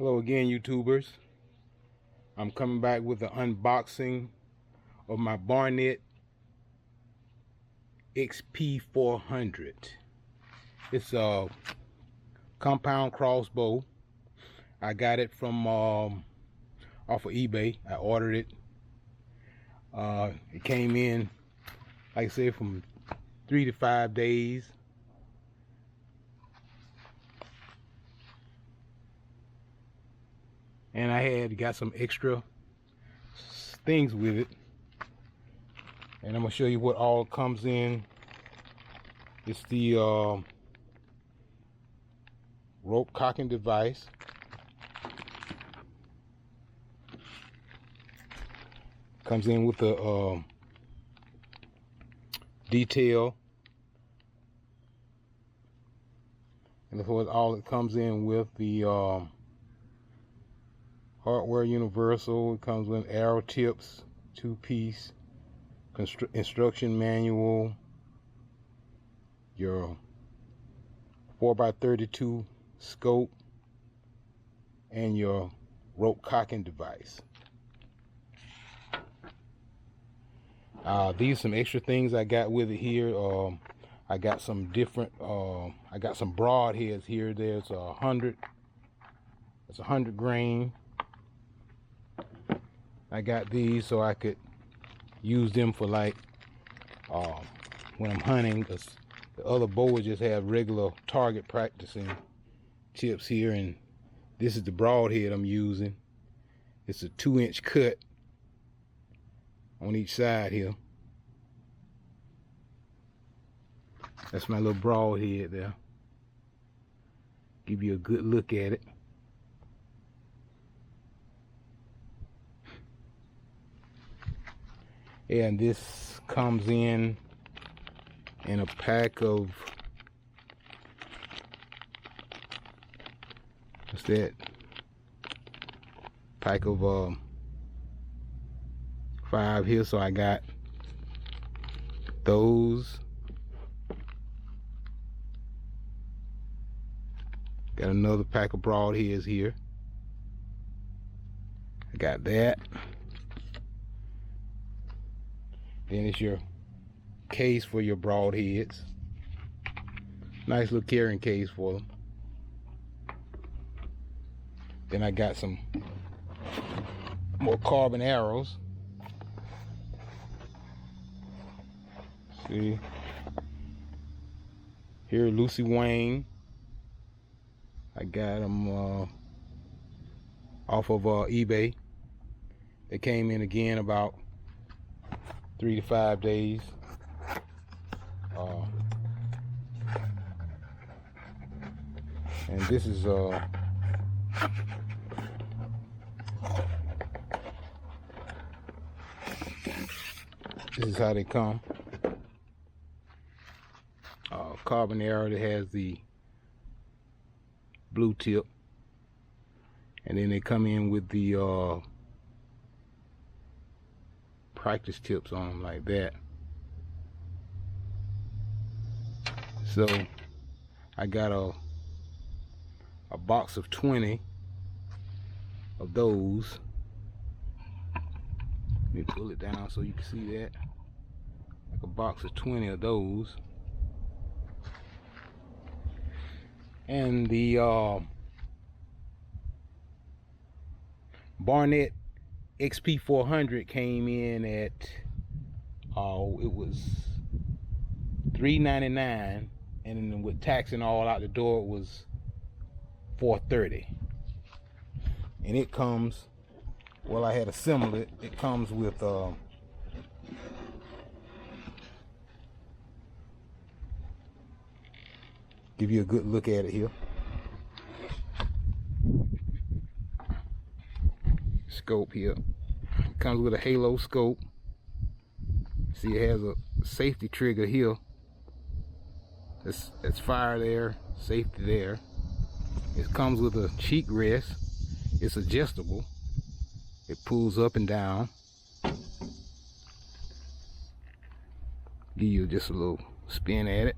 Hello again, YouTubers. I'm coming back with the unboxing of my Barnett XP400. It's a compound crossbow. I got it from off of eBay. I ordered it. It came in, like I said, from 3 to 5 days. And I got some extra things with it, and I'm gonna show you what all comes in. It's the rope cocking device. Comes in with the detail, and that's what all it comes in with. The hardware universal. It comes with arrow tips, 2-piece instruction manual, your 4x32 scope, and your rope cocking device. These are some extra things I got with it here. I got some different I got some broadheads here. There's 100. It's 100 grain. I got these so I could use them for, like, when I'm hunting, because the other bows just have regular target practicing tips here, and this is the broadhead I'm using. It's a 2-inch cut on each side here. That's my little broadhead there. Give you a good look at it. And this comes in a pack of, what's that? Pack of 5 here. So I got those. Got another pack of broadheads here. I got that. Then it's your case for your broadheads. Nice little carrying case for them. Then I got some more carbon arrows. See here, Lucy Wayne. I got them off of eBay. They came in again about 3 to 5 days. And this is how they come. Carbon arrow that has the blue tip, and then they come in with the practice tips on them like that. So I got a box of 20 of those. Let me pull it down so you can see that. Like a box of 20 of those. And the Barnett XP400 came in at it was $3.99, and then with tax and all out the door it was $4.30. And it comes, well, I had assembled it. It comes with give you a good look at it here. Scope here. It comes with a halo scope. See, it has a safety trigger here. It's fire there, safety there. It comes with a cheek rest. It's adjustable. It pulls up and down. Give you just a little spin at it.